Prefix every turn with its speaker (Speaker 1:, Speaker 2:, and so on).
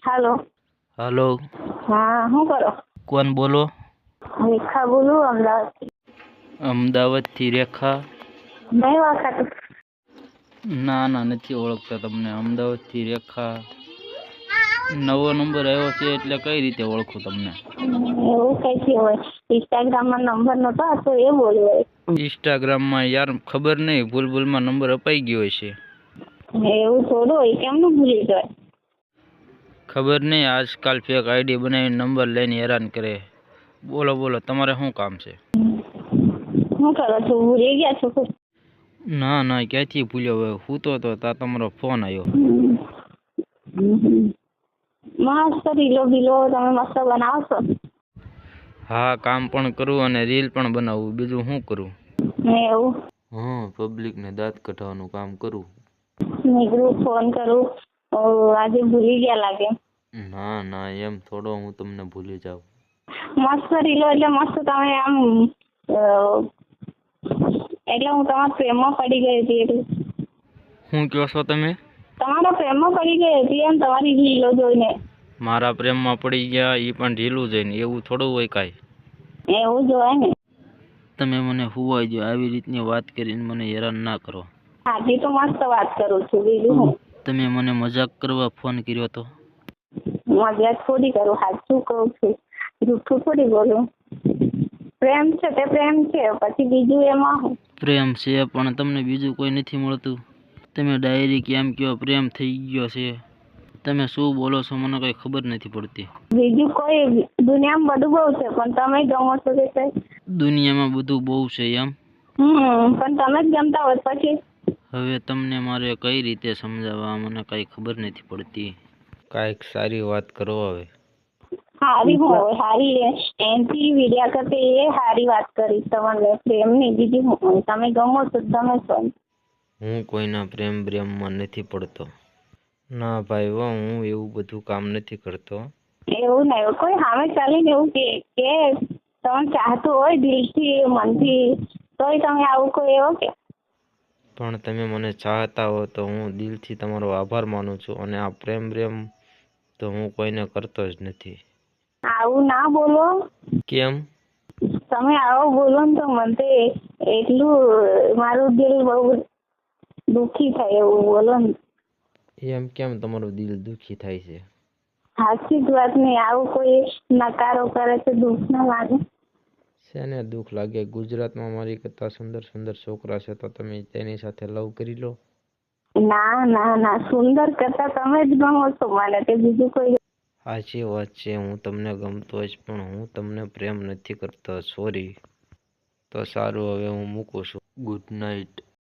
Speaker 1: Hello.
Speaker 2: Hello.
Speaker 1: हाँ શું કરો?
Speaker 2: કોણ બોલો?
Speaker 1: રેખા બોલું અમદાવાદથી.
Speaker 2: અમદાવાદથી રેખા?
Speaker 1: નહીં ઓળખાતું?
Speaker 2: ના નથી ઓળખતા તમને. અમદાવાદથી રેખા નવો નંબર આવ્યો છે એટલે કઈ રીતે ઓળખું તમને?
Speaker 1: એવું કઈથી હોય? ઇન્સ્ટાગ્રામમાં નંબર નતો હતો એ બોલ્યો.
Speaker 2: ઇન્સ્ટાગ્રામમાં યાર ખબર નહીં, ભૂલમાં નંબર અપાઈ ગયો છે.
Speaker 1: એવું થોડું હોય, કેમનું ભૂલી જાય?
Speaker 2: ખબર નહીં, આજકાલ ફેક આઈડી બનાવીને નંબર લઈને હેરાન કરે. બોલો તમારે શું કામ છે?
Speaker 1: શું કરો છો? ભૂલી ગયા છો?
Speaker 2: ના ક્યાંથી ભૂલ્યો હવે, સૂતો તો તા તમારો ફોન આવ્યો.
Speaker 1: મસ્ત રીલો બીલો તમે મસ્ત બનાવશો.
Speaker 2: હા, કામ પણ કરું અને રીલ પણ બનાવું, બીજું શું કરું?
Speaker 1: એવું?
Speaker 2: પબ્લિકને દાંત કઢાવવાનું કામ કરું.
Speaker 1: નીકળું ફોન કરું, આજે ભૂલી ગયા લાગે.
Speaker 2: ના એમ થોડો હું તમને ભૂલી જાઉં.
Speaker 1: મસ્ત રીલો એટલે મસ્ત તમે આમ એટલે હું તમારા પ્રેમમાં પડી ગઈ હતી. એટલે
Speaker 2: શું કહો છો તમે?
Speaker 1: તમારા પ્રેમમાં પડી ગઈ હતી એમ, તમારી રીલો જોઈને.
Speaker 2: મારા પ્રેમમાં પડી ગયા એ પણ ઢીલું જઈને, એવું થોડું હોય કાંઈ.
Speaker 1: એવું જ હોય ને.
Speaker 2: તમે મને હુવાઈ દો, આવી રીતની વાત કરીને મને હેરાન ના કરો.
Speaker 1: હાજી તો મસ્ત વાત કરું છું, બીજું હું.
Speaker 2: તમે મને મજાક કરવા ફોન કર્યો તો?
Speaker 1: મજાક થોડી કરું, સાચું કહું છું, જૂઠું થોડી બોલું. પ્રેમ છે તે પ્રેમ છે, પછી બીજું એમાં હું.
Speaker 2: પ્રેમ છે પણ તમને બીજું કોઈ નથી મળતું. તમે ડાયરી કેમ કહો પ્રેમ થઈ ગયો છે? તમે શું બોલો છો મને કઈ ખબર નથી પડતી.
Speaker 1: બીજું કોઈ દુનિયામાં બધું બહુ છે, પણ તમે ગમો છો કે કઈ?
Speaker 2: દુનિયામાં બધું બહુ છે એમ?
Speaker 1: પણ તમે જ ગમતા હોત પછી?
Speaker 2: હવે તમને મારે કઈ રીતે સમજાવવા, મને કઈ ખબર નથી પડતી. કાંઈક સારી વાત કરો હવે.
Speaker 1: હારી હું હારી એનથી વિડિયા કરતે એ હારી વાત કરી તમને, પ્રેમની. બીજી હું તમે ગમો છો તમે છો.
Speaker 2: હું કોઈના પ્રેમમાં નથી પડતો. ના ભાઈ હું એવું બધું કામ નથી કરતો.
Speaker 1: એવું નહીં, કોઈ સામે ચાલીને એવું કે તમે ચાહતું હોય દિલથી મનથી, તોય તમે આવું કોઈ એવો કે?
Speaker 2: પણ તમે મને ચાહતા હો તો હું દિલથી તમારો આભાર માનું છું, અને આ પ્રેમ તો હું કોઈને કરતો જ નથી.
Speaker 1: આવું ના બોલો.
Speaker 2: કેમ?
Speaker 1: તમે આવો બોલો ને તો મને એટલું મારું દિલ બહુ દુખી થાય એવું બોલો ને.
Speaker 2: એમ કેમ તમારું દિલ દુખી થાય છે?
Speaker 1: સાચી જ વાત નહીં, આવું કોઈ નકારો કરે તો દુઃખ ના લાગે?
Speaker 2: શેને દુઃખ લાગે? ગુજરાતમાં મારી કરતા સુંદર છોકરા છે, તો તમે તેની સાથે લવ કરી લો.
Speaker 1: ના, સુંદર કરતા તમે જ ગમો છો મને, તે બીજું કોઈ.
Speaker 2: સાચી વાત છે, હું તમને ગમતો જ, પણ હું તમને પ્રેમ નથી કરતો. સોરી. તો સારું, હવે હું મૂકું છું. Good night.